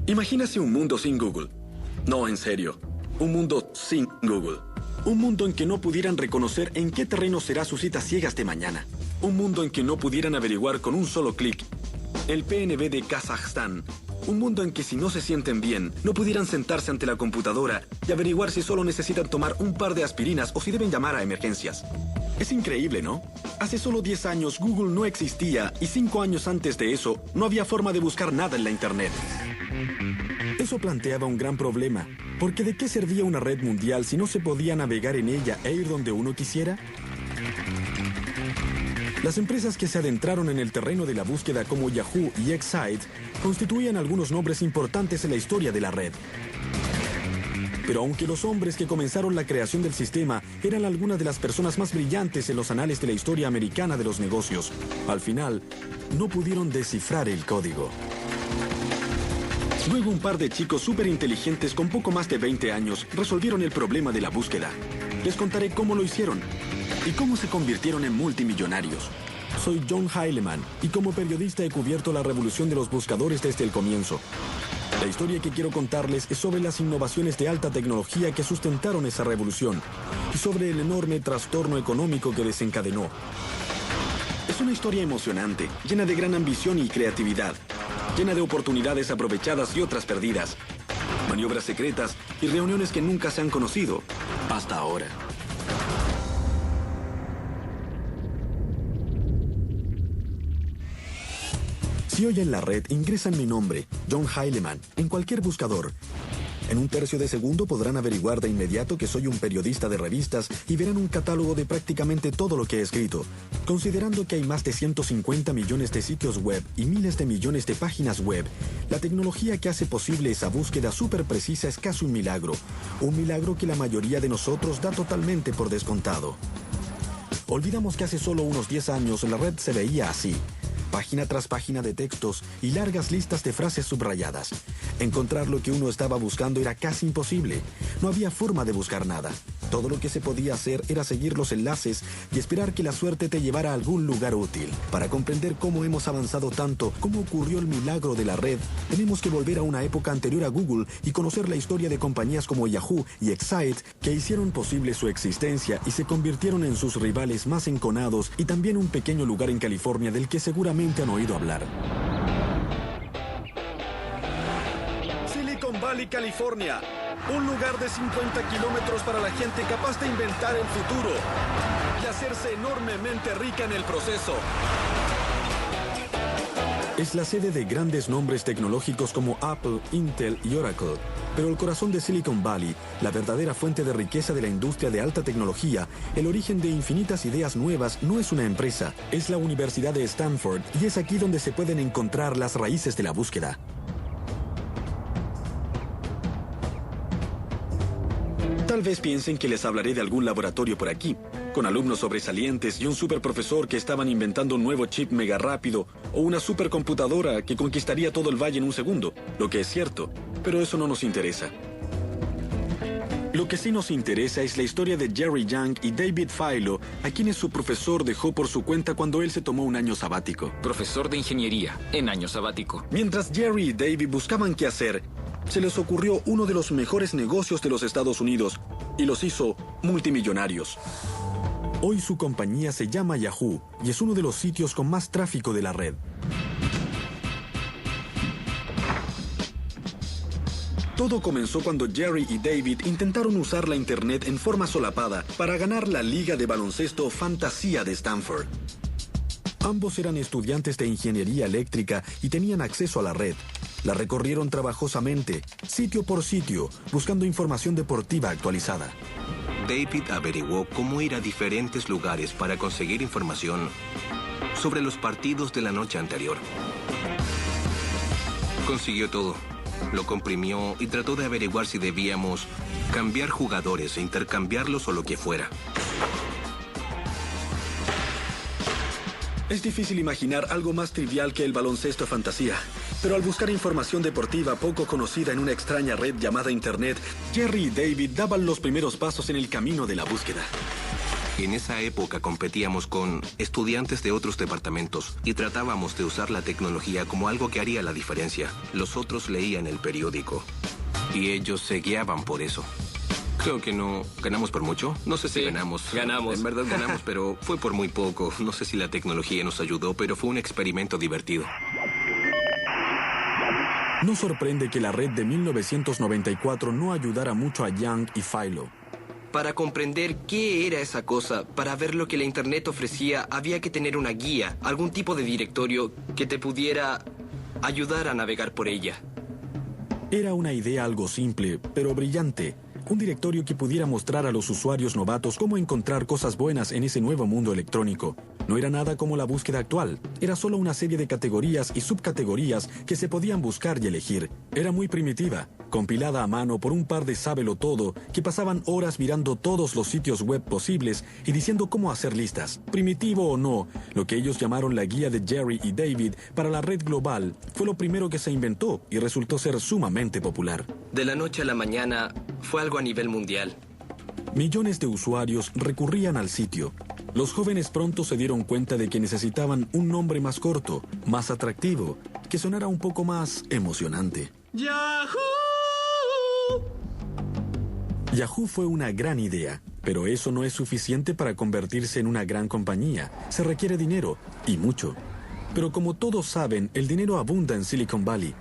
Imagínase un mundo sin Google. No, en serio. Un mundo sin Google. Un mundo en que no pudieran reconocer en qué terreno será su cita ciegas de mañana. Un mundo en que no pudieran averiguar con un solo clic el PNB de Kazajstán. Un mundo en que si no se sienten bien, no pudieran sentarse ante la computadora y averiguar si solo necesitan tomar un par de aspirinas o si deben llamar a emergencias. Es increíble, ¿no? Hace solo 10 años Google no existía y 5 años antes de eso no había forma de buscar nada en la Internet. Eso planteaba un gran problema, porque ¿de qué servía una red mundial si no se podía navegar en ella e ir donde uno quisiera? Las empresas que se adentraron en el terreno de la búsqueda como Yahoo y Excite constituían algunos nombres importantes en la historia de la red. Pero aunque los hombres que comenzaron la creación del sistema eran algunas de las personas más brillantes en los anales de la historia americana de los negocios, al final no pudieron descifrar el código. Luego un par de chicos súper inteligentes con poco más de 20 años resolvieron el problema de la búsqueda. Les contaré cómo lo hicieron y cómo se convirtieron en multimillonarios. Soy John Heilemann y como periodista he cubierto la revolución de los buscadores desde el comienzo. La historia que quiero contarles es sobre las innovaciones de alta tecnología que sustentaron esa revolución y sobre el enorme trastorno económico que desencadenó. Es una historia emocionante, llena de gran ambición y creatividad, llena de oportunidades aprovechadas y otras perdidas, maniobras secretas y reuniones que nunca se han conocido hasta ahora. Si hoy en la red ingresan mi nombre, John Heilemann, en cualquier buscador, en un tercio de segundo podrán averiguar de inmediato que soy un periodista de revistas y verán un catálogo de prácticamente todo lo que he escrito. Considerando que hay más de 150 millones de sitios web y miles de millones de páginas web, la tecnología que hace posible esa búsqueda súper precisa es casi un milagro. Un milagro que la mayoría de nosotros da totalmente por descontado. Olvidamos que hace solo unos 10 años la red se veía así. Página tras página de textos y largas listas de frases subrayadas. Encontrar lo que uno estaba buscando era casi imposible. No había forma de buscar nada. Todo lo que se podía hacer era seguir los enlaces y esperar que la suerte te llevara a algún lugar útil. Para comprender cómo hemos avanzado tanto, cómo ocurrió el milagro de la red, tenemos que volver a una época anterior a Google y conocer la historia de compañías como Yahoo y Excite que hicieron posible su existencia y se convirtieron en sus rivales más enconados y también un pequeño lugar en California del que seguramente han oído hablar. Silicon Valley, California. Un lugar de 50 kilómetros para la gente capaz de inventar el futuro y hacerse enormemente rica en el proceso. Es la sede de grandes nombres tecnológicos como Apple, Intel y Oracle. Pero el corazón de Silicon Valley, la verdadera fuente de riqueza de la industria de alta tecnología, el origen de infinitas ideas nuevas, no es una empresa, es la Universidad de Stanford y es aquí donde se pueden encontrar las raíces de la búsqueda. Tal vez piensen que les hablaré de algún laboratorio por aquí, con alumnos sobresalientes y un superprofesor que estaban inventando un nuevo chip mega rápido o una supercomputadora que conquistaría todo el valle en un segundo, lo que es cierto, pero eso no nos interesa. Lo que sí nos interesa es la historia de Jerry Yang y David Filo, a quienes su profesor dejó por su cuenta cuando él se tomó un año sabático. Profesor de ingeniería, en año sabático. Mientras Jerry y David buscaban qué hacer, se les ocurrió uno de los mejores negocios de los Estados Unidos y los hizo multimillonarios. Hoy su compañía se llama Yahoo y es uno de los sitios con más tráfico de la red. Todo comenzó cuando Jerry y David intentaron usar la Internet en forma solapada para ganar la liga de baloncesto Fantasía de Stanford. Ambos eran estudiantes de ingeniería eléctrica y tenían acceso a la red. La recorrieron trabajosamente, sitio por sitio, buscando información deportiva actualizada. David averiguó cómo ir a diferentes lugares para conseguir información sobre los partidos de la noche anterior. Consiguió todo. Lo comprimió y trató de averiguar si debíamos cambiar jugadores e intercambiarlos o lo que fuera. Es difícil imaginar algo más trivial que el baloncesto fantasía. Pero al buscar información deportiva poco conocida en una extraña red llamada Internet, Jerry y David daban los primeros pasos en el camino de la búsqueda. En esa época competíamos con estudiantes de otros departamentos y tratábamos de usar la tecnología como algo que haría la diferencia. Los otros leían el periódico y ellos se guiaban por eso. Creo que no ganamos por mucho. No sé si Sí, ganamos. ganamos. En verdad ganamos, pero fue por muy poco. No sé si la tecnología nos ayudó, pero fue un experimento divertido. No sorprende que la red de 1994 no ayudara mucho a Young y Philo. Para comprender qué era esa cosa, para ver lo que la Internet ofrecía, había que tener una guía, algún tipo de directorio que te pudiera ayudar a navegar por ella. Era una idea algo simple, pero brillante. Un directorio que pudiera mostrar a los usuarios novatos cómo encontrar cosas buenas en ese nuevo mundo electrónico. No era nada como la búsqueda actual. Era solo una serie de categorías y subcategorías que se podían buscar y elegir. Era muy primitiva, compilada a mano por un par de sábelotodo que pasaban horas mirando todos los sitios web posibles y diciendo cómo hacer listas. Primitivo o no, lo que ellos llamaron la guía de Jerry y David para la red global fue lo primero que se inventó y resultó ser sumamente popular. De la noche a la mañana, fue algo a nivel mundial. Millones de usuarios recurrían al sitio. Los jóvenes pronto se dieron cuenta de que necesitaban un nombre más corto, más atractivo, que sonara un poco más emocionante. ¡Yahoo! Yahoo fue una gran idea, pero eso no es suficiente para convertirse en una gran compañía. Se requiere dinero, y mucho. Pero como todos saben, el dinero abunda en Silicon Valley.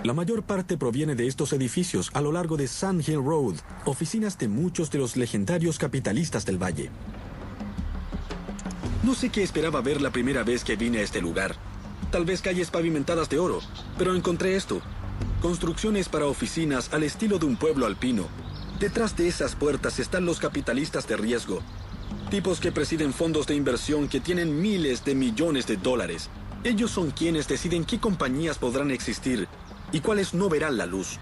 La mayor parte proviene de estos edificios a lo largo de Sand Hill Road, oficinas de muchos de los legendarios capitalistas del valle. No sé qué esperaba ver la primera vez que vine a este lugar. Tal vez calles pavimentadas de oro, pero encontré esto. Construcciones para oficinas al estilo de un pueblo alpino. Detrás de esas puertas están los capitalistas de riesgo. Tipos que presiden fondos de inversión que tienen miles de millones de dólares. Ellos son quienes deciden qué compañías podrán existir y cuáles no verán la luz.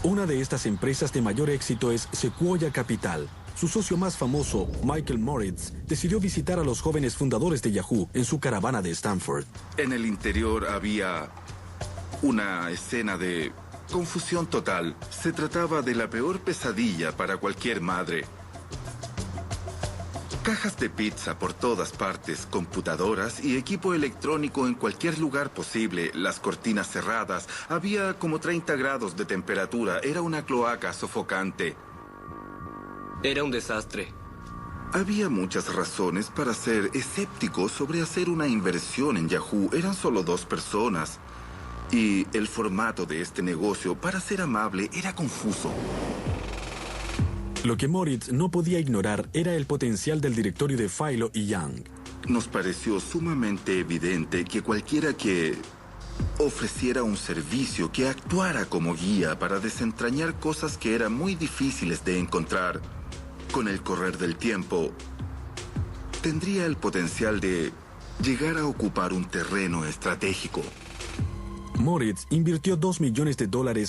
Una de estas empresas de mayor éxito es Sequoia Capital. Su socio más famoso, Michael Moritz, decidió visitar a los jóvenes fundadores de Yahoo en su caravana de Stanford. En el interior había una escena de confusión total. Se trataba de la peor pesadilla para cualquier madre. Cajas de pizza por todas partes, computadoras y equipo electrónico en cualquier lugar posible, las cortinas cerradas, había como 30 grados de temperatura, era una cloaca sofocante. Era un desastre. Había muchas razones para ser escéptico sobre hacer una inversión en Yahoo. Eran solo 2 personas. Y el formato de este negocio, para ser amable, era confuso. Lo que Moritz no podía ignorar era el potencial del directorio de Philo y Young. Nos pareció sumamente evidente que cualquiera que ofreciera un servicio que actuara como guía para desentrañar cosas que eran muy difíciles de encontrar, con el correr del tiempo, tendría el potencial de llegar a ocupar un terreno estratégico. Moritz invirtió $2 millones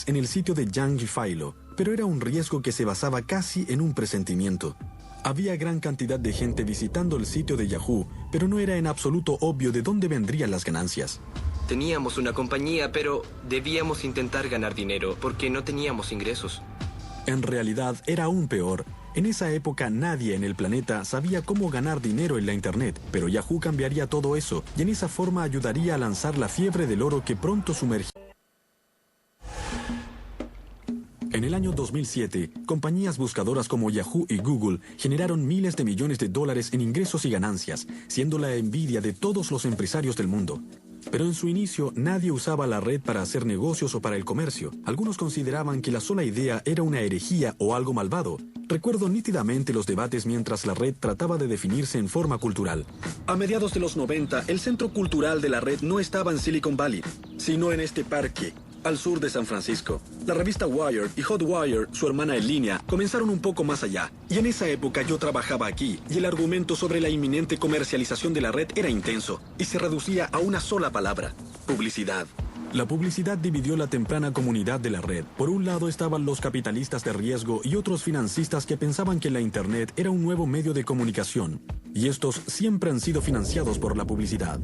en el sitio de Young y Philo, pero era un riesgo que se basaba casi en un presentimiento. Había gran cantidad de gente visitando el sitio de Yahoo, pero no era en absoluto obvio de dónde vendrían las ganancias. Teníamos una compañía, pero debíamos intentar ganar dinero porque no teníamos ingresos. En realidad era aún peor. En esa época nadie en el planeta sabía cómo ganar dinero en la Internet, pero Yahoo cambiaría todo eso y en esa forma ayudaría a lanzar la fiebre del oro que pronto sumergió. En el año 2007, compañías buscadoras como Yahoo y Google generaron miles de millones de dólares en ingresos y ganancias, siendo la envidia de todos los empresarios del mundo. Pero en su inicio nadie usaba la red para hacer negocios o para el comercio. Algunos consideraban que la sola idea era una herejía o algo malvado. Recuerdo nítidamente los debates mientras la red trataba de definirse en forma cultural. A mediados de los 90, el centro cultural de la red no estaba en Silicon Valley, sino en este parque, al sur de San Francisco. La revista Wired y Hotwire, su hermana en línea, comenzaron un poco más allá. Y en esa época yo trabajaba aquí, y el argumento sobre la inminente comercialización de la red era intenso, y se reducía a una sola palabra: publicidad. La publicidad dividió la temprana comunidad de la red. Por un lado estaban los capitalistas de riesgo y otros financistas que pensaban que la Internet era un nuevo medio de comunicación. Y estos siempre han sido financiados por la publicidad.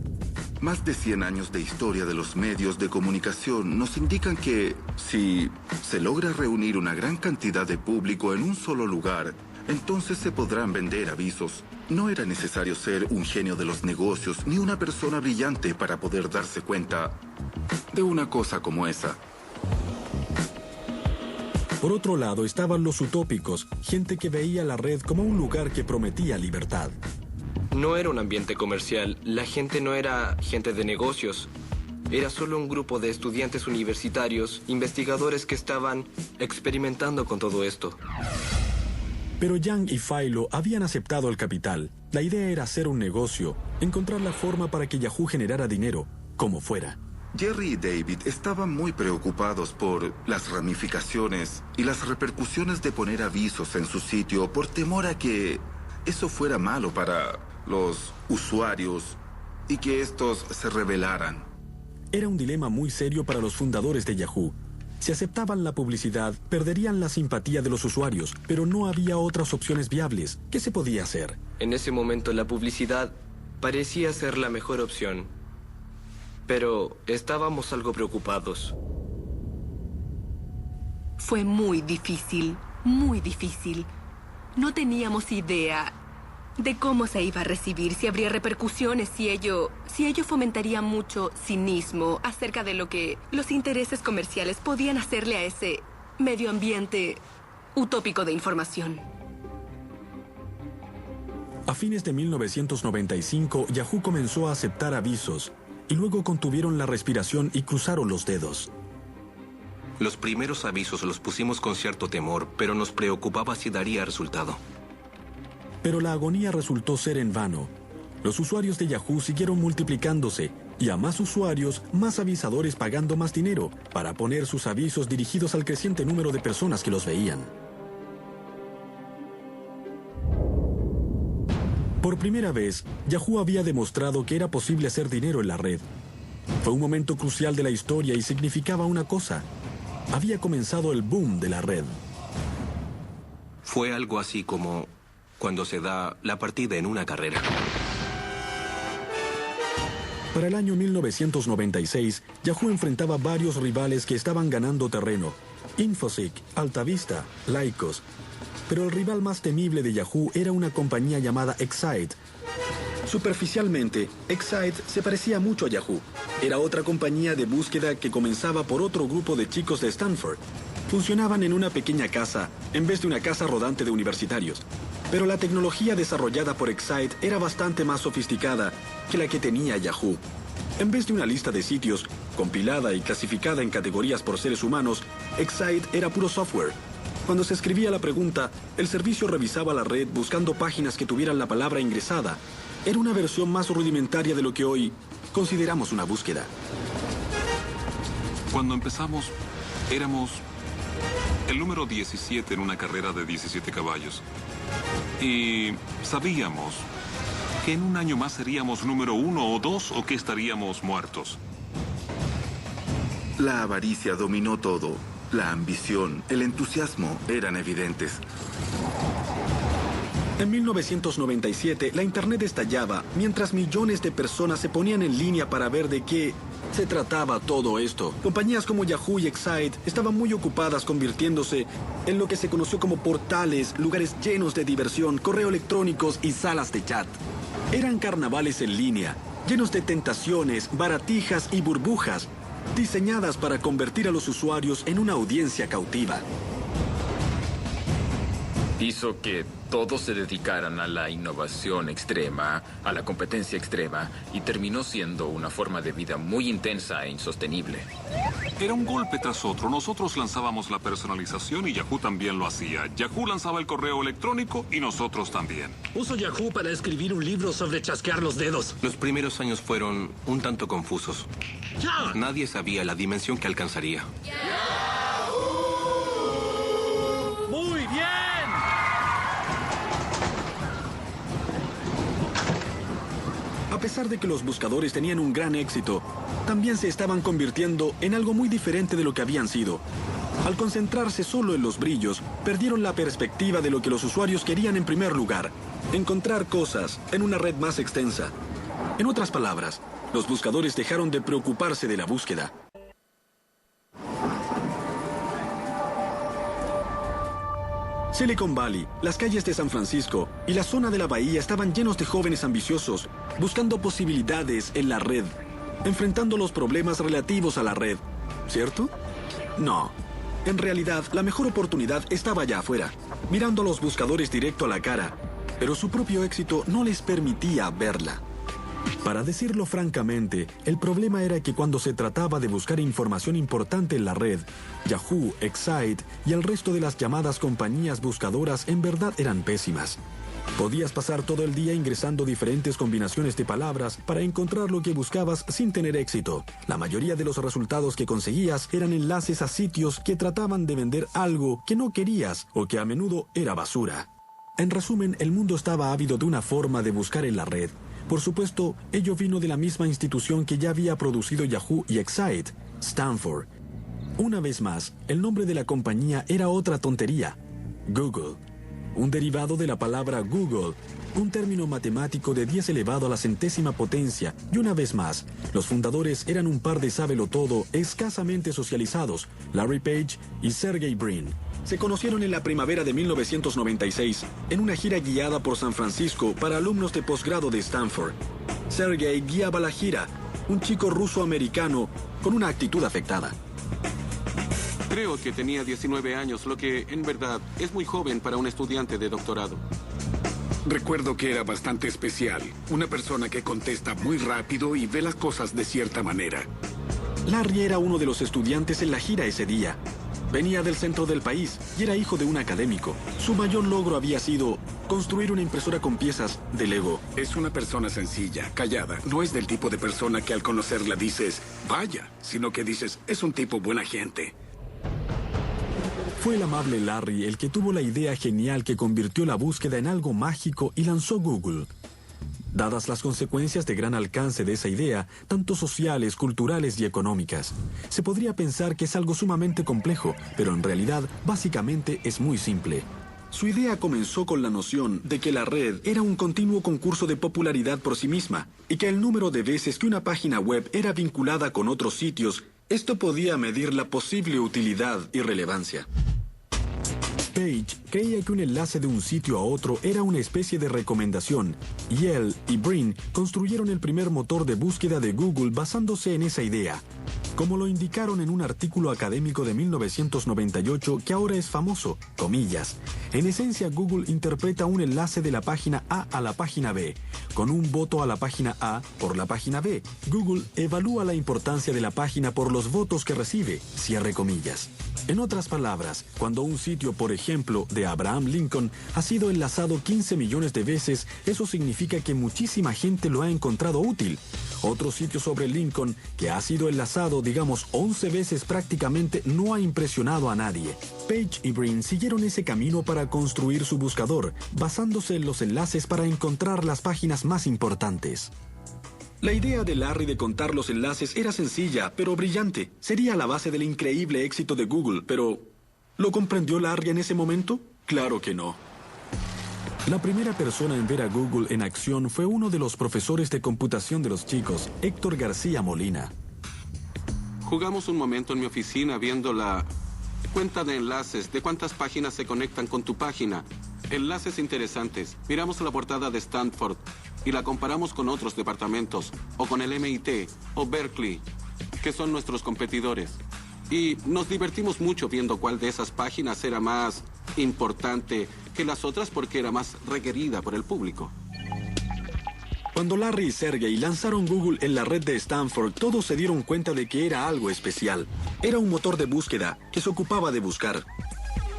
Más de 100 años de historia de los medios de comunicación nos indican que si se logra reunir una gran cantidad de público en un solo lugar, entonces se podrán vender avisos. No era necesario ser un genio de los negocios ni una persona brillante para poder darse cuenta de una cosa como esa. Por otro lado estaban los utópicos, gente que veía la red como un lugar que prometía libertad. No era un ambiente comercial. La gente no era gente de negocios. Era solo un grupo de estudiantes universitarios, investigadores que estaban experimentando con todo esto. Pero Yang y Philo habían aceptado el capital. La idea era hacer un negocio, encontrar la forma para que Yahoo generara dinero, como fuera. Jerry y David estaban muy preocupados por las ramificaciones y las repercusiones de poner avisos en su sitio por temor a que eso fuera malo para los usuarios y que estos se rebelaran. Era un dilema muy serio para los fundadores de Yahoo. Si aceptaban la publicidad, perderían la simpatía de los usuarios, pero no había otras opciones viables. ¿Qué se podía hacer? En ese momento la publicidad parecía ser la mejor opción. Pero estábamos algo preocupados. Fue muy difícil, muy difícil. No teníamos idea de cómo se iba a recibir, si habría repercusiones, si ello fomentaría mucho cinismo acerca de lo que los intereses comerciales podían hacerle a ese medio ambiente utópico de información. A fines de 1995, Yahoo comenzó a aceptar avisos y luego contuvieron la respiración y cruzaron los dedos. Los primeros avisos los pusimos con cierto temor, pero nos preocupaba si daría resultado. Pero la agonía resultó ser en vano. Los usuarios de Yahoo siguieron multiplicándose y a más usuarios, más avisadores pagando más dinero para poner sus avisos dirigidos al creciente número de personas que los veían. Por primera vez, Yahoo había demostrado que era posible hacer dinero en la red. Fue un momento crucial de la historia y significaba una cosa. Había comenzado el boom de la red. Fue algo así como cuando se da la partida en una carrera. Para el año 1996, Yahoo enfrentaba varios rivales que estaban ganando terreno. Infoseek, Altavista, Lycos. Pero el rival más temible de Yahoo era una compañía llamada Excite. Superficialmente, Excite se parecía mucho a Yahoo. Era otra compañía de búsqueda que comenzaba por otro grupo de chicos de Stanford. Funcionaban en una pequeña casa, en vez de una casa rodante de universitarios. Pero la tecnología desarrollada por Excite era bastante más sofisticada que la que tenía Yahoo. En vez de una lista de sitios, compilada y clasificada en categorías por seres humanos, Excite era puro software. Cuando se escribía la pregunta, el servicio revisaba la red buscando páginas que tuvieran la palabra ingresada. Era una versión más rudimentaria de lo que hoy consideramos una búsqueda. Cuando empezamos, éramos el número 17 en una carrera de 17 caballos. Y sabíamos que en un año más seríamos número 1 o 2 o que estaríamos muertos. La avaricia dominó todo. La ambición, el entusiasmo eran evidentes. En 1997, la Internet estallaba, mientras millones de personas se ponían en línea para ver de qué se trataba todo esto. Compañías como Yahoo y Excite estaban muy ocupadas convirtiéndose en lo que se conoció como portales, lugares llenos de diversión, correo electrónicos y salas de chat. Eran carnavales en línea, llenos de tentaciones, baratijas y burbujas, diseñadas para convertir a los usuarios en una audiencia cautiva. Hizo que todos se dedicaran a la innovación extrema, a la competencia extrema, y terminó siendo una forma de vida muy intensa e insostenible. Era un golpe tras otro. Nosotros lanzábamos la personalización y Yahoo también lo hacía. Yahoo lanzaba el correo electrónico y nosotros también. Uso Yahoo para escribir un libro sobre chasquear los dedos. Los primeros años fueron un tanto confusos. Nadie sabía la dimensión que alcanzaría. ¡Muy bien! A pesar de que los buscadores tenían un gran éxito, también se estaban convirtiendo en algo muy diferente de lo que habían sido. Al concentrarse solo en los brillos, perdieron la perspectiva de lo que los usuarios querían en primer lugar: encontrar cosas en una red más extensa. En otras palabras, los buscadores dejaron de preocuparse de la búsqueda. Silicon Valley, las calles de San Francisco y la zona de la bahía estaban llenos de jóvenes ambiciosos, buscando posibilidades en la red, enfrentando los problemas relativos a la red. ¿Cierto? No. En realidad, la mejor oportunidad estaba allá afuera, mirando a los buscadores directo a la cara, pero su propio éxito no les permitía verla. Para decirlo francamente, el problema era que cuando se trataba de buscar información importante en la red, Yahoo, Excite y el resto de las llamadas compañías buscadoras en verdad eran pésimas. Podías pasar todo el día ingresando diferentes combinaciones de palabras para encontrar lo que buscabas sin tener éxito. La mayoría de los resultados que conseguías eran enlaces a sitios que trataban de vender algo que no querías o que a menudo era basura. En resumen, el mundo estaba ávido de una forma de buscar en la red. Por supuesto, ello vino de la misma institución que ya había producido Yahoo y Excite, Stanford. Una vez más, el nombre de la compañía era otra tontería: Google. Un derivado de la palabra Google, un término matemático de 10 elevado a la centésima potencia, y una vez más, los fundadores eran un par de sábelotodo escasamente socializados, Larry Page y Sergey Brin. Se conocieron en la primavera de 1996, en una gira guiada por San Francisco para alumnos de posgrado de Stanford. Sergey guiaba la gira, un chico ruso-americano con una actitud afectada. Creo que tenía 19 años, lo que en verdad es muy joven para un estudiante de doctorado. Recuerdo que era bastante especial, una persona que contesta muy rápido y ve las cosas de cierta manera. Larry era uno de los estudiantes en la gira ese día. Venía del centro del país y era hijo de un académico. Su mayor logro había sido construir una impresora con piezas de Lego. Es una persona sencilla, callada. No es del tipo de persona que al conocerla dices, vaya, sino que dices, es un tipo buena gente. Fue el amable Larry el que tuvo la idea genial que convirtió la búsqueda en algo mágico y lanzó Google. Dadas las consecuencias de gran alcance de esa idea, tanto sociales, culturales y económicas, se podría pensar que es algo sumamente complejo, pero en realidad, básicamente es muy simple. Su idea comenzó con la noción de que la red era un continuo concurso de popularidad por sí misma, y que el número de veces que una página web era vinculada con otros sitios, esto podía medir la posible utilidad y relevancia. Page creía que un enlace de un sitio a otro era una especie de recomendación, y él y Brin construyeron el primer motor de búsqueda de Google basándose en esa idea, como lo indicaron en un artículo académico de 1998 que ahora es famoso, comillas. En esencia, Google interpreta un enlace de la página A a la página B, con un voto a la página A por la página B. Google evalúa la importancia de la página por los votos que recibe, cierre comillas. En otras palabras, cuando un sitio, por ejemplo, de Abraham Lincoln, ha sido enlazado 15 millones de veces, eso significa que muchísima gente lo ha encontrado útil. Otro sitio sobre Lincoln, que ha sido enlazado, digamos, 11 veces prácticamente, no ha impresionado a nadie. Page y Brin siguieron ese camino para construir su buscador, basándose en los enlaces para encontrar las páginas más importantes. La idea de Larry de contar los enlaces era sencilla, pero brillante. Sería la base del increíble éxito de Google, pero ¿lo comprendió Larry en ese momento? Claro que no. La primera persona en ver a Google en acción fue uno de los profesores de computación de los chicos, Héctor García Molina. Jugamos un momento en mi oficina viendo la cuenta de enlaces, de cuántas páginas se conectan con tu página. Enlaces interesantes. Miramos la portada de Stanford y la comparamos con otros departamentos, o con el MIT, o Berkeley, que son nuestros competidores. Y nos divertimos mucho viendo cuál de esas páginas era más importante que las otras porque era más requerida por el público. Cuando Larry y Sergey lanzaron Google en la red de Stanford, todos se dieron cuenta de que era algo especial. Era un motor de búsqueda que se ocupaba de buscar.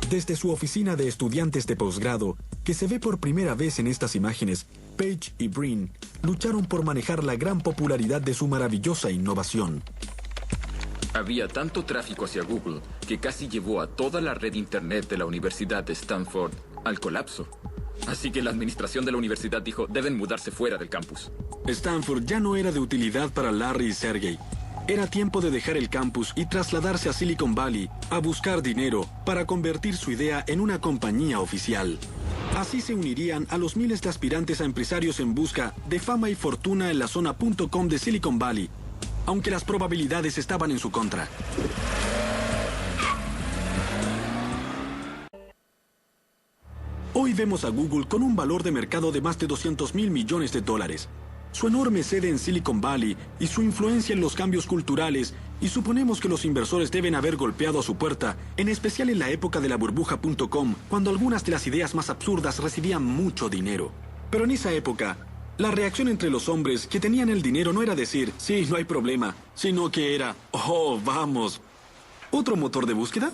Desde su oficina de estudiantes de posgrado, que se ve por primera vez en estas imágenes, Page y Brin lucharon por manejar la gran popularidad de su maravillosa innovación. Había tanto tráfico hacia Google que casi llevó a toda la red Internet de la Universidad de Stanford al colapso. Así que la administración de la universidad dijo, deben mudarse fuera del campus. Stanford ya no era de utilidad para Larry y Sergey. Era tiempo de dejar el campus y trasladarse a Silicon Valley a buscar dinero para convertir su idea en una compañía oficial. Así se unirían a los miles de aspirantes a empresarios en busca de fama y fortuna en la zona .com de Silicon Valley, aunque las probabilidades estaban en su contra. Hoy vemos a Google con un valor de mercado de más de 200.000 millones de dólares. Su enorme sede en Silicon Valley y su influencia en los cambios culturales, y suponemos que los inversores deben haber golpeado a su puerta, en especial en la época de la burbuja.com, cuando algunas de las ideas más absurdas recibían mucho dinero. Pero en esa época, la reacción entre los hombres que tenían el dinero no era decir, sí, no hay problema, sino que era, oh, vamos. ¿Otro motor de búsqueda?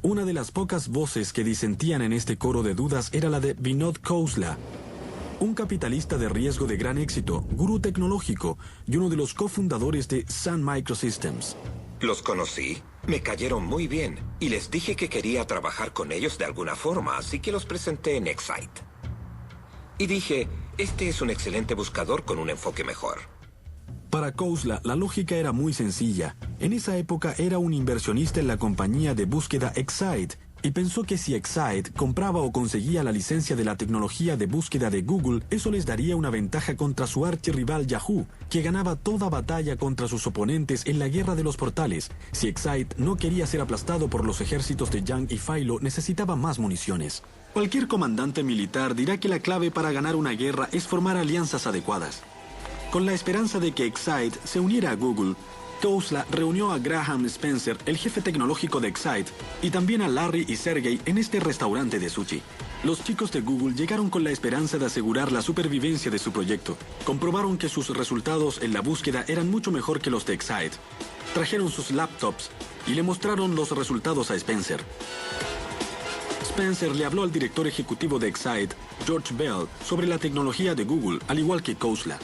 Una de las pocas voces que disentían en este coro de dudas era la de Vinod Khosla, un capitalista de riesgo de gran éxito, gurú tecnológico y uno de los cofundadores de Sun Microsystems. Los conocí, me cayeron muy bien y les dije que quería trabajar con ellos de alguna forma, así que los presenté en Excite. Y dije, este es un excelente buscador con un enfoque mejor. Para Khosla, la lógica era muy sencilla. En esa época era un inversionista en la compañía de búsqueda Excite y pensó que si Excite compraba o conseguía la licencia de la tecnología de búsqueda de Google, eso les daría una ventaja contra su archirrival Yahoo, que ganaba toda batalla contra sus oponentes en la guerra de los portales. Si Excite no quería ser aplastado por los ejércitos de Yang y Philo, necesitaba más municiones. Cualquier comandante militar dirá que la clave para ganar una guerra es formar alianzas adecuadas. Con la esperanza de que Excite se uniera a Google, Khosla reunió a Graham Spencer, el jefe tecnológico de Excite, y también a Larry y Sergey en este restaurante de sushi. Los chicos de Google llegaron con la esperanza de asegurar la supervivencia de su proyecto. Comprobaron que sus resultados en la búsqueda eran mucho mejor que los de Excite. Trajeron sus laptops y le mostraron los resultados a Spencer. Spencer le habló al director ejecutivo de Excite, George Bell, sobre la tecnología de Google, al igual que Khosla.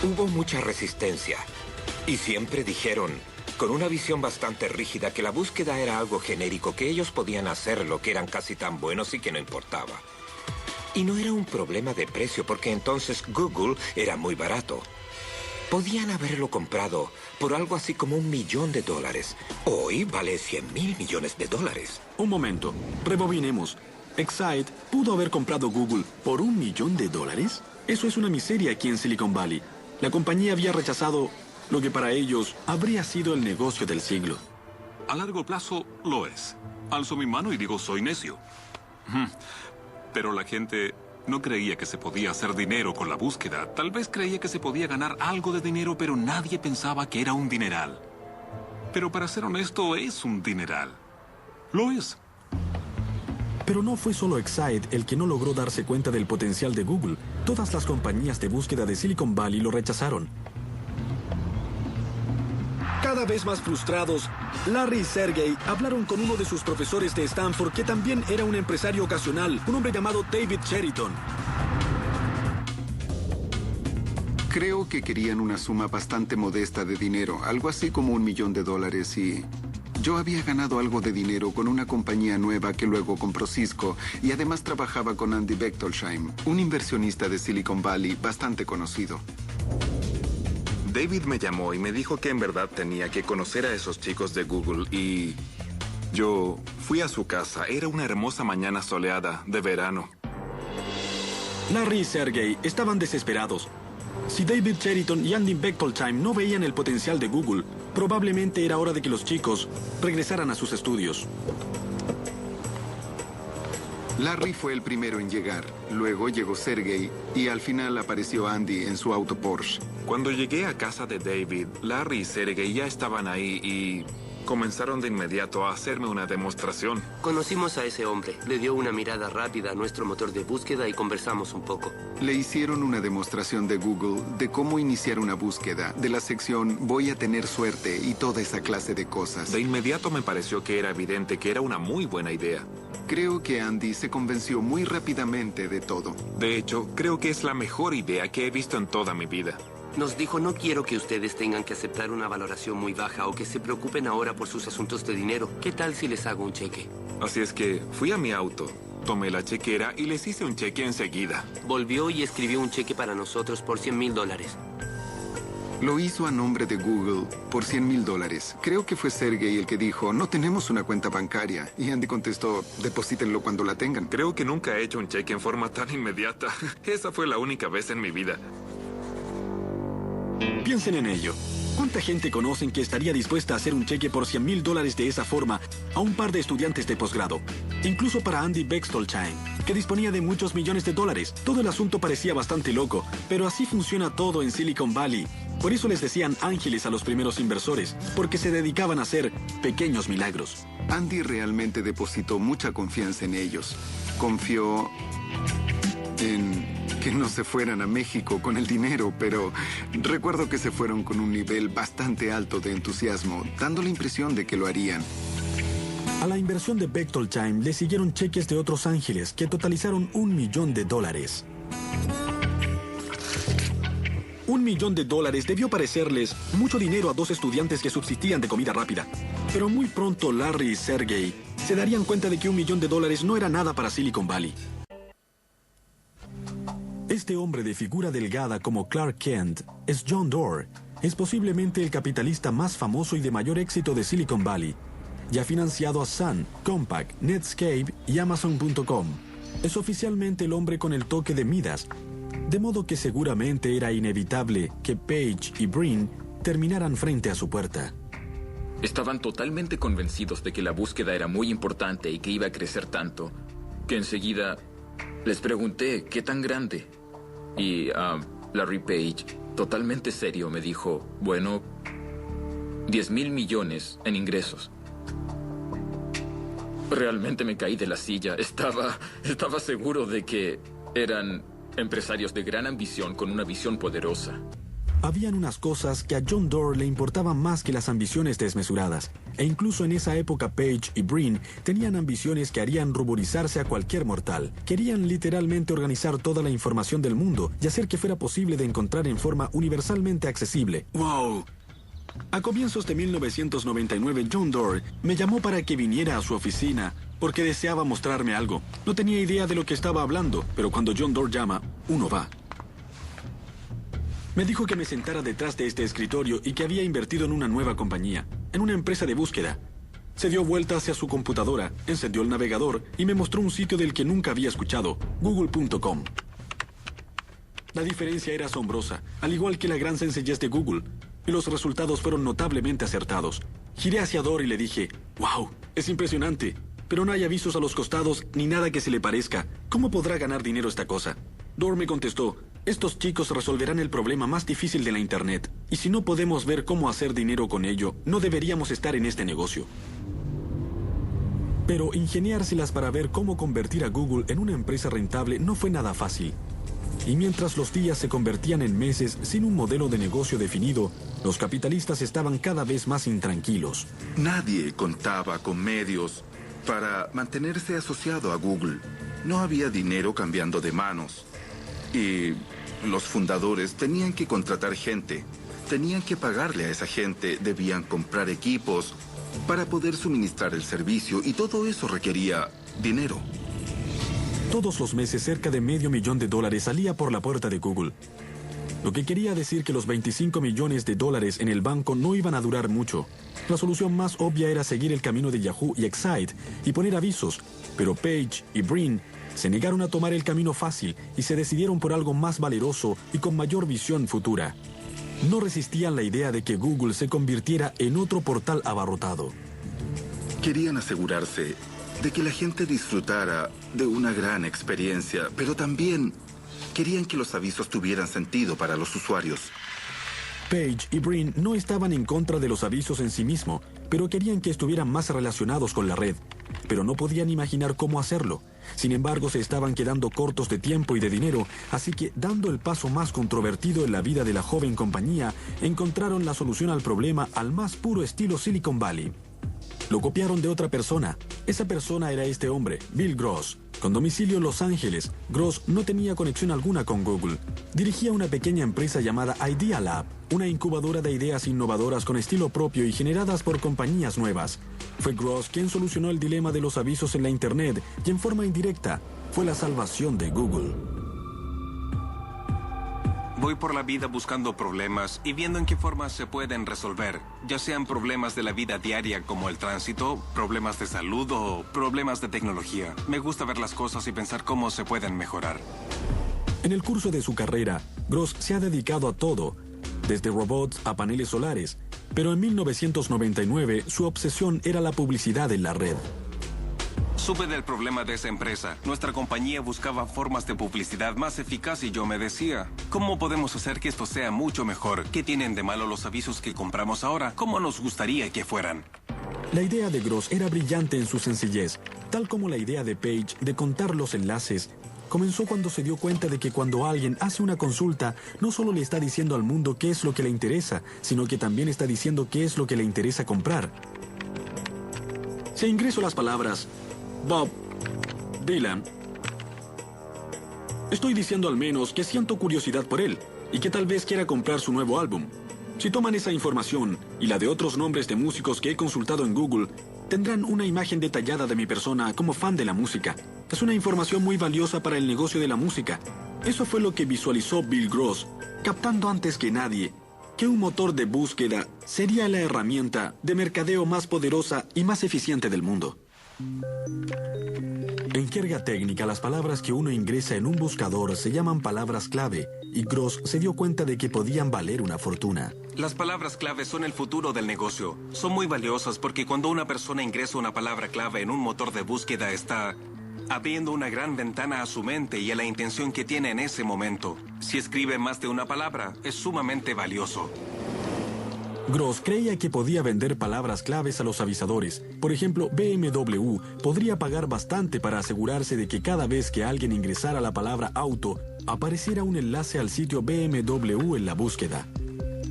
Hubo mucha resistencia. Y siempre dijeron, con una visión bastante rígida, que la búsqueda era algo genérico, que ellos podían hacerlo, que eran casi tan buenos y que no importaba. Y no era un problema de precio, porque entonces Google era muy barato. Podían haberlo comprado por algo así como $1 millón. Hoy vale $100.000 millones. Un momento, rebobinemos. Excite pudo haber comprado Google por $1 millón. Eso es una miseria aquí en Silicon Valley. La compañía había rechazado lo que para ellos habría sido el negocio del siglo. A largo plazo lo es. Alzo mi mano y digo, soy necio. Pero la gente no creía que se podía hacer dinero con la búsqueda. Tal vez creía que se podía ganar algo de dinero, pero nadie pensaba que era un dineral. Pero para ser honesto, es un dineral. Lo es. Pero no fue solo Excite el que no logró darse cuenta del potencial de Google. Todas las compañías de búsqueda de Silicon Valley lo rechazaron. Cada vez más frustrados, Larry y Sergey hablaron con uno de sus profesores de Stanford, que también era un empresario ocasional, un hombre llamado David Cheriton. Creo que querían una suma bastante modesta de dinero, algo así como $1 millón, y yo había ganado algo de dinero con una compañía nueva que luego compró Cisco, y además trabajaba con Andy Bechtolsheim, un inversionista de Silicon Valley bastante conocido. David me llamó y me dijo que en verdad tenía que conocer a esos chicos de Google y yo fui a su casa. Era una hermosa mañana soleada de verano. Larry y Sergey estaban desesperados. Si David Cheriton y Andy Bechtolsheim no veían el potencial de Google, probablemente era hora de que los chicos regresaran a sus estudios. Larry fue el primero en llegar, luego llegó Sergey y al final apareció Andy en su auto Porsche. Cuando llegué a casa de David, Larry y Sergey ya estaban ahí y comenzaron de inmediato a hacerme una demostración. Conocimos a ese hombre, le dio una mirada rápida a nuestro motor de búsqueda y conversamos un poco. Le hicieron una demostración de Google de cómo iniciar una búsqueda, de la sección voy a tener suerte y toda esa clase de cosas. De inmediato me pareció que era evidente que era una muy buena idea. Creo que Andy se convenció muy rápidamente de todo. De hecho, creo que es la mejor idea que he visto en toda mi vida. Nos dijo, no quiero que ustedes tengan que aceptar una valoración muy baja o que se preocupen ahora por sus asuntos de dinero. ¿Qué tal si les hago un cheque? Así es que fui a mi auto, tomé la chequera y les hice un cheque enseguida. Volvió y escribió un cheque para nosotros por $100.000. Lo hizo a nombre de Google por $100.000. Creo que fue Sergey el que dijo, no tenemos una cuenta bancaria. Y Andy contestó, deposítenlo cuando la tengan. Creo que nunca he hecho un cheque en forma tan inmediata. Esa fue la única vez en mi vida. Piensen en ello. ¿Cuánta gente conocen que estaría dispuesta a hacer un cheque por $100,000 de esa forma a un par de estudiantes de posgrado? Incluso para Andy Bechtolsheim, que disponía de muchos millones de dólares. Todo el asunto parecía bastante loco, pero así funciona todo en Silicon Valley. Por eso les decían ángeles a los primeros inversores, porque se dedicaban a hacer pequeños milagros. Andy realmente depositó mucha confianza en ellos. Confió en que no se fueran a México con el dinero, pero recuerdo que se fueron con un nivel bastante alto de entusiasmo, dando la impresión de que lo harían. A la inversión de Bechtolsheim le siguieron cheques de otros ángeles que totalizaron $1 millón. $1 millón debió parecerles mucho dinero a dos estudiantes que subsistían de comida rápida. Pero muy pronto Larry y Sergey se darían cuenta de que $1 millón no era nada para Silicon Valley. Este hombre de figura delgada como Clark Kent es John Doerr. Es posiblemente el capitalista más famoso y de mayor éxito de Silicon Valley. Y ha financiado a Sun, Compaq, Netscape y Amazon.com. Es oficialmente el hombre con el toque de Midas, de modo que seguramente era inevitable que Page y Brin terminaran frente a su puerta. Estaban totalmente convencidos de que la búsqueda era muy importante y que iba a crecer tanto, que enseguida les pregunté qué tan grande. Y Larry Page, totalmente serio, me dijo, bueno, 10,000 millones en ingresos. Realmente me caí de la silla. Estaba seguro de que eran empresarios de gran ambición con una visión poderosa. Habían unas cosas que a John Doerr le importaban más que las ambiciones desmesuradas. E incluso en esa época Page y Brin tenían ambiciones que harían ruborizarse a cualquier mortal. Querían literalmente organizar toda la información del mundo y hacer que fuera posible de encontrar en forma universalmente accesible. ¡Wow! A comienzos de 1999, John Doerr me llamó para que viniera a su oficina porque deseaba mostrarme algo. No tenía idea de lo que estaba hablando, pero cuando John Doerr llama, uno va. Me dijo que me sentara detrás de este escritorio y que había invertido en una nueva compañía, en una empresa de búsqueda. Se dio vuelta hacia su computadora, encendió el navegador y me mostró un sitio del que nunca había escuchado, google.com. La diferencia era asombrosa, al igual que la gran sencillez de Google, y los resultados fueron notablemente acertados. Giré hacia Doerr y le dije, «Wow, es impresionante, pero no hay avisos a los costados ni nada que se le parezca. ¿Cómo podrá ganar dinero esta cosa?» Doerr me contestó, «Estos chicos resolverán el problema más difícil de la Internet, y si no podemos ver cómo hacer dinero con ello, no deberíamos estar en este negocio». Pero ingeniárselas para ver cómo convertir a Google en una empresa rentable no fue nada fácil. Y mientras los días se convertían en meses sin un modelo de negocio definido, los capitalistas estaban cada vez más intranquilos. Nadie contaba con medios para mantenerse asociado a Google. No había dinero cambiando de manos. Y los fundadores tenían que contratar gente. Tenían que pagarle a esa gente. Debían comprar equipos para poder suministrar el servicio. Y todo eso requería dinero. Todos los meses cerca de $500,000 salía por la puerta de Google. Lo que quería decir que los $25 millones en el banco no iban a durar mucho. La solución más obvia era seguir el camino de Yahoo y Excite y poner avisos, pero Page y Brin se negaron a tomar el camino fácil y se decidieron por algo más valeroso y con mayor visión futura. No resistían la idea de que Google se convirtiera en otro portal abarrotado. Querían asegurarse de que la gente disfrutara de una gran experiencia, pero también querían que los avisos tuvieran sentido para los usuarios. Page y Brin no estaban en contra de los avisos en sí mismo, pero querían que estuvieran más relacionados con la red. Pero no podían imaginar cómo hacerlo. Sin embargo, se estaban quedando cortos de tiempo y de dinero, así que, dando el paso más controvertido en la vida de la joven compañía, encontraron la solución al problema al más puro estilo Silicon Valley. Lo copiaron de otra persona. Esa persona era este hombre, Bill Gross. Con domicilio en Los Ángeles, Gross no tenía conexión alguna con Google. Dirigía una pequeña empresa llamada Idea Lab, una incubadora de ideas innovadoras con estilo propio y generadas por compañías nuevas. Fue Gross quien solucionó el dilema de los avisos en la Internet y en forma indirecta fue la salvación de Google. Voy por la vida buscando problemas y viendo en qué forma se pueden resolver, ya sean problemas de la vida diaria como el tránsito, problemas de salud o problemas de tecnología. Me gusta ver las cosas y pensar cómo se pueden mejorar. En el curso de su carrera, Gross se ha dedicado a todo, desde robots a paneles solares, pero en 1999 su obsesión era la publicidad en la red. Supe del problema de esa empresa. Nuestra compañía buscaba formas de publicidad más eficaz y yo me decía, ¿cómo podemos hacer que esto sea mucho mejor? ¿Qué tienen de malo los avisos que compramos ahora? ¿Cómo nos gustaría que fueran? La idea de Gross era brillante en su sencillez, tal como la idea de Page de contar los enlaces. Comenzó cuando se dio cuenta de que cuando alguien hace una consulta, no solo le está diciendo al mundo qué es lo que le interesa, sino que también está diciendo qué es lo que le interesa comprar. Si ingreso las palabras Bob Dylan, estoy diciendo al menos que siento curiosidad por él y que tal vez quiera comprar su nuevo álbum. Si toman esa información y la de otros nombres de músicos que he consultado en Google, tendrán una imagen detallada de mi persona como fan de la música. Es una información muy valiosa para el negocio de la música. Eso fue lo que visualizó Bill Gross, captando antes que nadie que un motor de búsqueda sería la herramienta de mercadeo más poderosa y más eficiente del mundo. En jerga técnica, las palabras que uno ingresa en un buscador se llaman palabras clave, y Gross se dio cuenta de que podían valer una fortuna. Las palabras clave son el futuro del negocio. Son muy valiosas porque cuando una persona ingresa una palabra clave en un motor de búsqueda está abriendo una gran ventana a su mente y a la intención que tiene en ese momento. Si escribe más de una palabra, es sumamente valioso. Gross creía que podía vender palabras claves a los avisadores. Por ejemplo, BMW podría pagar bastante para asegurarse de que cada vez que alguien ingresara la palabra auto, apareciera un enlace al sitio BMW en la búsqueda.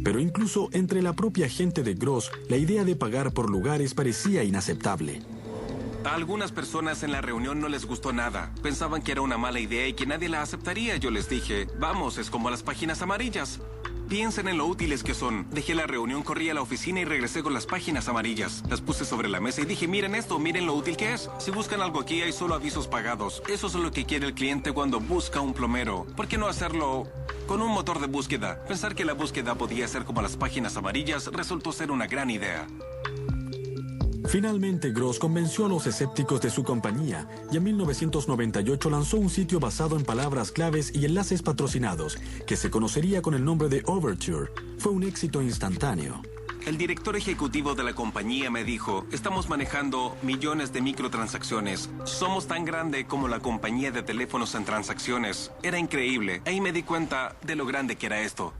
Pero incluso entre la propia gente de Gross, la idea de pagar por lugares parecía inaceptable. A algunas personas en la reunión no les gustó nada. Pensaban que era una mala idea y que nadie la aceptaría. Yo les dije, vamos, es como las páginas amarillas. Piensen en lo útiles que son. Dejé la reunión, corrí a la oficina y regresé con las páginas amarillas. Las puse sobre la mesa y dije, miren esto, miren lo útil que es. Si buscan algo aquí, hay solo avisos pagados. Eso es lo que quiere el cliente cuando busca un plomero. ¿Por qué no hacerlo con un motor de búsqueda? Pensar que la búsqueda podía ser como las páginas amarillas resultó ser una gran idea. Finalmente, Gross convenció a los escépticos de su compañía y en 1998 lanzó un sitio basado en palabras claves y enlaces patrocinados, que se conocería con el nombre de Overture. Fue un éxito instantáneo. El director ejecutivo de la compañía me dijo, estamos manejando millones de microtransacciones. Somos tan grande como la compañía de teléfonos en transacciones. Era increíble. Ahí me di cuenta de lo grande que era esto.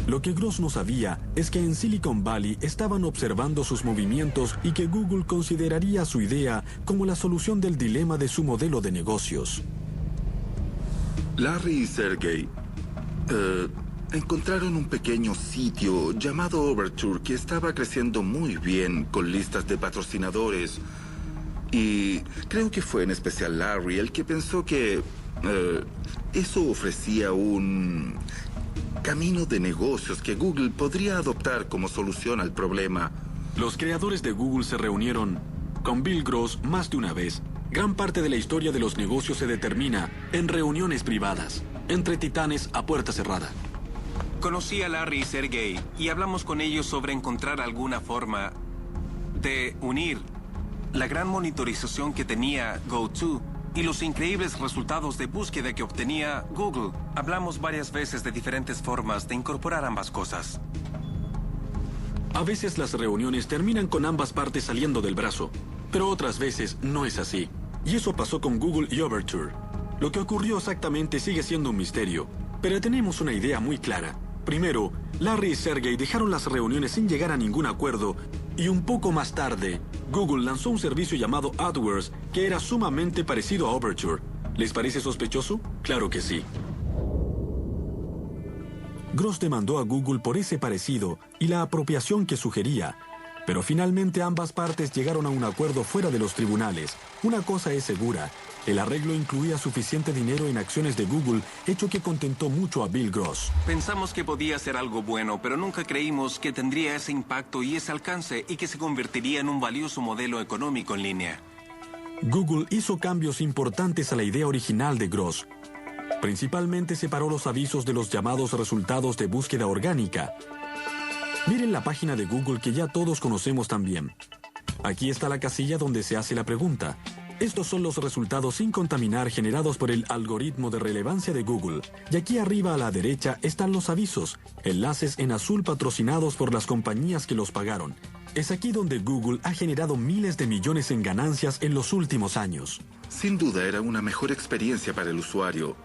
Lo que Gross no sabía es que en Silicon Valley estaban observando sus movimientos y que Google consideraría su idea como la solución del dilema de su modelo de negocios. Larry y Sergey encontraron un pequeño sitio llamado Overture que estaba creciendo muy bien con listas de patrocinadores. Y creo que fue en especial Larry el que pensó que eso ofrecía un camino de negocios que Google podría adoptar como solución al problema. Los creadores de Google se reunieron con Bill Gross más de una vez. Gran parte de la historia de los negocios se determina en reuniones privadas, entre titanes a puerta cerrada. Conocí a Larry y Sergey y hablamos con ellos sobre encontrar alguna forma de unir la gran monitorización que tenía GoTo y los increíbles resultados de búsqueda que obtenía Google. Hablamos varias veces de diferentes formas de incorporar ambas cosas. A veces las reuniones terminan con ambas partes saliendo del brazo, pero otras veces no es así. Y eso pasó con Google y Overture. Lo que ocurrió exactamente sigue siendo un misterio, pero tenemos una idea muy clara. Primero, Larry y Sergey dejaron las reuniones sin llegar a ningún acuerdo, y un poco más tarde, Google lanzó un servicio llamado AdWords que era sumamente parecido a Overture. ¿Les parece sospechoso? Claro que sí. Gross demandó a Google por ese parecido y la apropiación que sugería, pero finalmente ambas partes llegaron a un acuerdo fuera de los tribunales. Una cosa es segura, el arreglo incluía suficiente dinero en acciones de Google, hecho que contentó mucho a Bill Gross. Pensamos que podía ser algo bueno, pero nunca creímos que tendría ese impacto y ese alcance y que se convertiría en un valioso modelo económico en línea. Google hizo cambios importantes a la idea original de Gross. Principalmente separó los avisos de los llamados resultados de búsqueda orgánica. Miren la página de Google que ya todos conocemos también. Aquí está la casilla donde se hace la pregunta. Estos son los resultados sin contaminar generados por el algoritmo de relevancia de Google. Y aquí arriba a la derecha están los avisos, enlaces en azul patrocinados por las compañías que los pagaron. Es aquí donde Google ha generado miles de millones en ganancias en los últimos años. Sin duda era una mejor experiencia para el usuario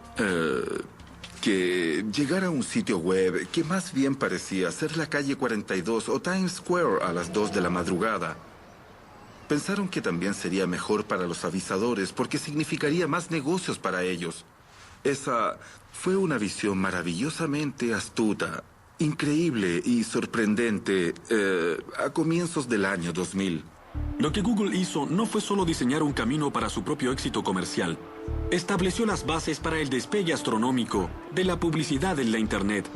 que llegar a un sitio web que más bien parecía ser la calle 42 o Times Square a las 2 de la madrugada. Pensaron que también sería mejor para los avisadores porque significaría más negocios para ellos. Esa fue una visión maravillosamente astuta, increíble y sorprendente a comienzos del año 2000. Lo que Google hizo no fue solo diseñar un camino para su propio éxito comercial. Estableció las bases para el despegue astronómico de la publicidad en la Internet.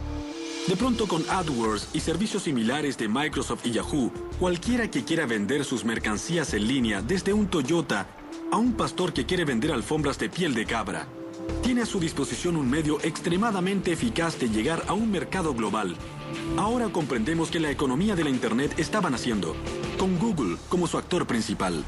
De pronto, con AdWords y servicios similares de Microsoft y Yahoo, cualquiera que quiera vender sus mercancías en línea, desde un Toyota a un pastor que quiere vender alfombras de piel de cabra, tiene a su disposición un medio extremadamente eficaz de llegar a un mercado global. Ahora comprendemos que la economía de la Internet estaba naciendo, con Google como su actor principal.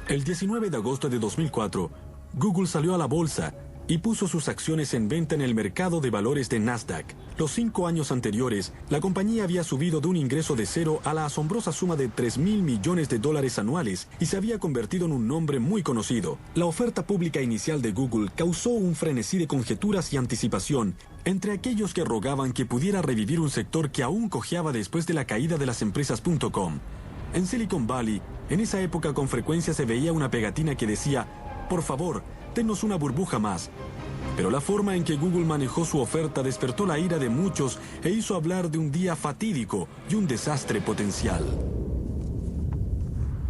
El 19 de agosto de 2004, Google salió a la bolsa y puso sus acciones en venta en el mercado de valores de Nasdaq. Los 5 años anteriores, la compañía había subido de un ingreso de cero a la asombrosa suma de $3.000 millones anuales y se había convertido en un nombre muy conocido. La oferta pública inicial de Google causó un frenesí de conjeturas y anticipación entre aquellos que rogaban que pudiera revivir un sector que aún cojeaba después de la caída de las empresas .com. En Silicon Valley, en esa época con frecuencia se veía una pegatina que decía: por favor, denos una burbuja más. Pero la forma en que Google manejó su oferta despertó la ira de muchos e hizo hablar de un día fatídico y un desastre potencial.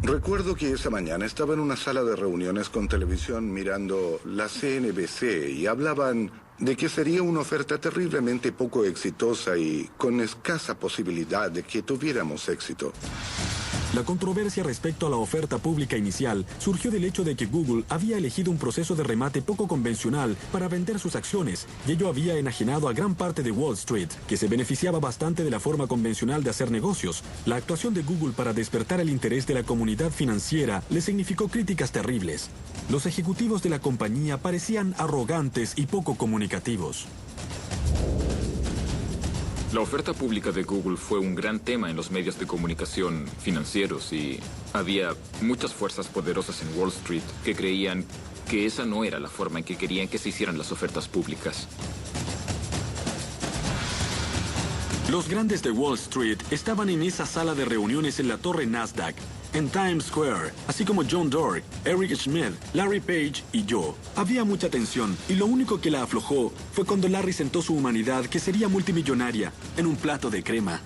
Recuerdo que esa mañana estaba en una sala de reuniones con televisión mirando la CNBC y hablaban de que sería una oferta terriblemente poco exitosa y con escasa posibilidad de que tuviéramos éxito. La controversia respecto a la oferta pública inicial surgió del hecho de que Google había elegido un proceso de remate poco convencional para vender sus acciones, y ello había enajenado a gran parte de Wall Street, que se beneficiaba bastante de la forma convencional de hacer negocios. La actuación de Google para despertar el interés de la comunidad financiera le significó críticas terribles. Los ejecutivos de la compañía parecían arrogantes y poco comunicativos. La oferta pública de Google fue un gran tema en los medios de comunicación financieros y había muchas fuerzas poderosas en Wall Street que creían que esa no era la forma en que querían que se hicieran las ofertas públicas. Los grandes de Wall Street estaban en esa sala de reuniones en la torre Nasdaq, en Times Square, así como John Doerr, Eric Schmidt, Larry Page y yo. Había mucha tensión, y lo único que la aflojó fue cuando Larry sentó su humanidad, que sería multimillonaria, en un plato de crema.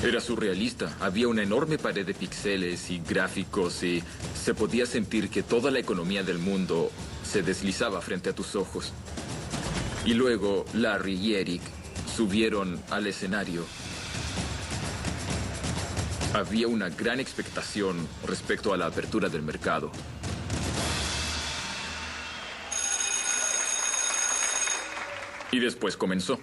Era surrealista. Había una enorme pared de píxeles y gráficos y se podía sentir que toda la economía del mundo se deslizaba frente a tus ojos. Y luego Larry y Eric subieron al escenario. Había una gran expectación respecto a la apertura del mercado. Y después comenzó.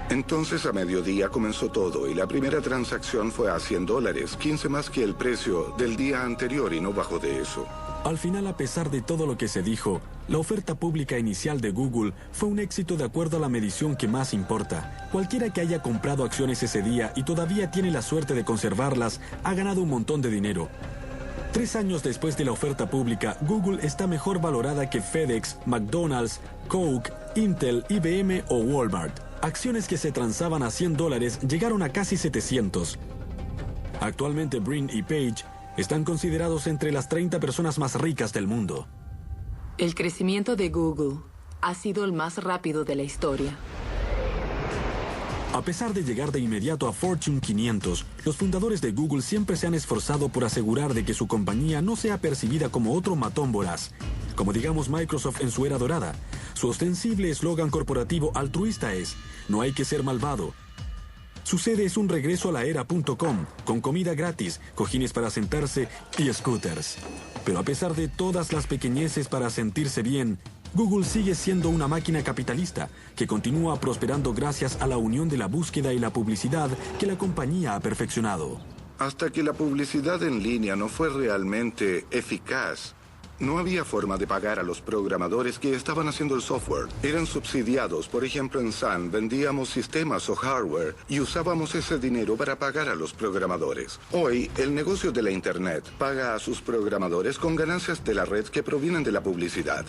Entonces a mediodía comenzó todo y la primera transacción fue a $100, 15 más que el precio del día anterior y no bajó de eso. Al final, a pesar de todo lo que se dijo, la oferta pública inicial de Google fue un éxito de acuerdo a la medición que más importa. Cualquiera que haya comprado acciones ese día y todavía tiene la suerte de conservarlas, ha ganado un montón de dinero. 3 años después de la oferta pública, Google está mejor valorada que FedEx, McDonald's, Coke, Intel, IBM o Walmart. Acciones que se transaban a $100 llegaron a casi 700. Actualmente Brin y Page están considerados entre las 30 personas más ricas del mundo. El crecimiento de Google ha sido el más rápido de la historia. A pesar de llegar de inmediato a Fortune 500, los fundadores de Google siempre se han esforzado por asegurar de que su compañía no sea percibida como otro matón voraz, como digamos Microsoft en su era dorada. Su ostensible eslogan corporativo altruista es: no hay que ser malvado. Su sede es un regreso a la era.com, con comida gratis, cojines para sentarse y scooters. Pero a pesar de todas las pequeñeces para sentirse bien, Google sigue siendo una máquina capitalista que continúa prosperando gracias a la unión de la búsqueda y la publicidad que la compañía ha perfeccionado. Hasta que la publicidad en línea no fue realmente eficaz, no había forma de pagar a los programadores que estaban haciendo el software. Eran subsidiados. Por ejemplo, en Sun vendíamos sistemas o hardware y usábamos ese dinero para pagar a los programadores. Hoy, el negocio de la Internet paga a sus programadores con ganancias de la red que provienen de la publicidad.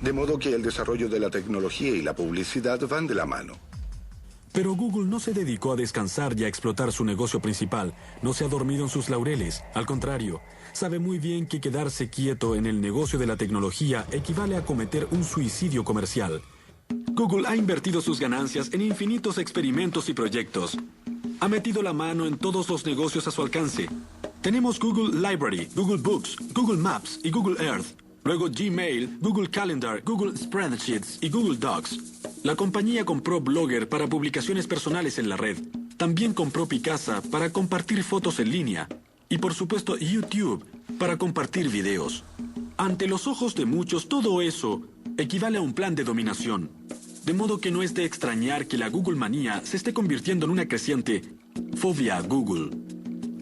De modo que el desarrollo de la tecnología y la publicidad van de la mano. Pero Google no se dedicó a descansar y a explotar su negocio principal. No se ha dormido en sus laureles. Al contrario, sabe muy bien que quedarse quieto en el negocio de la tecnología equivale a cometer un suicidio comercial. Google ha invertido sus ganancias en infinitos experimentos y proyectos. Ha metido la mano en todos los negocios a su alcance. Tenemos Google Library, Google Books, Google Maps y Google Earth. Luego Gmail, Google Calendar, Google Spreadsheets y Google Docs. La compañía compró Blogger para publicaciones personales en la red. También compró Picasa para compartir fotos en línea. Y por supuesto YouTube para compartir videos. Ante los ojos de muchos, todo eso equivale a un plan de dominación. De modo que no es de extrañar que la Google manía se esté convirtiendo en una creciente fobia a Google.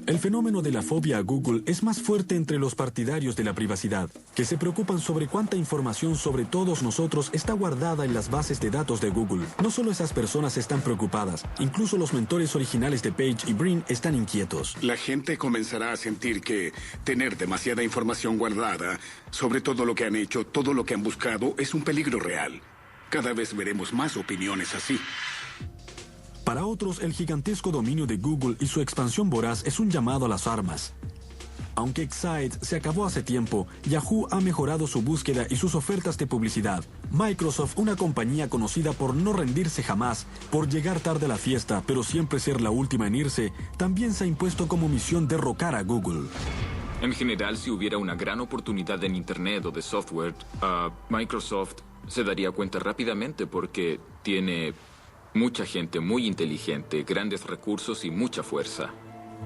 El fenómeno de la fobia a Google es más fuerte entre los partidarios de la privacidad, que se preocupan sobre cuánta información sobre todos nosotros está guardada en las bases de datos de Google. No solo esas personas están preocupadas, incluso los mentores originales de Page y Brin están inquietos. La gente comenzará a sentir que tener demasiada información guardada sobre todo lo que han hecho, todo lo que han buscado, es un peligro real. Cada vez veremos más opiniones así. Para otros, el gigantesco dominio de Google y su expansión voraz es un llamado a las armas. Aunque Excite se acabó hace tiempo, Yahoo ha mejorado su búsqueda y sus ofertas de publicidad. Microsoft, una compañía conocida por no rendirse jamás, por llegar tarde a la fiesta, pero siempre ser la última en irse, también se ha impuesto como misión derrocar a Google. En general, si hubiera una gran oportunidad en Internet o de software, Microsoft se daría cuenta rápidamente porque tiene mucha gente muy inteligente, grandes recursos y mucha fuerza.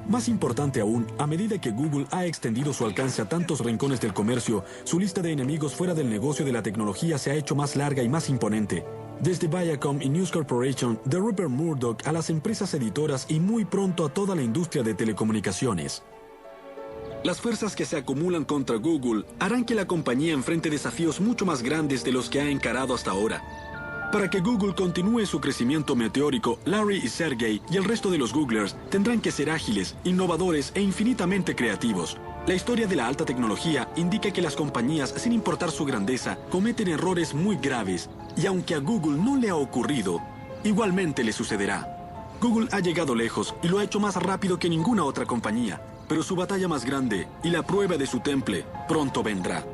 Más importante aún, a medida que Google ha extendido su alcance a tantos rincones del comercio, su lista de enemigos fuera del negocio de la tecnología se ha hecho más larga y más imponente. Desde Viacom y News Corporation, de Rupert Murdoch a las empresas editoras y muy pronto a toda la industria de telecomunicaciones. Las fuerzas que se acumulan contra Google harán que la compañía enfrente desafíos mucho más grandes de los que ha encarado hasta ahora. Para que Google continúe su crecimiento meteórico, Larry y Sergey y el resto de los Googlers tendrán que ser ágiles, innovadores e infinitamente creativos. La historia de la alta tecnología indica que las compañías, sin importar su grandeza, cometen errores muy graves. Y aunque a Google no le ha ocurrido, igualmente le sucederá. Google ha llegado lejos y lo ha hecho más rápido que ninguna otra compañía. Pero su batalla más grande y la prueba de su temple pronto vendrá.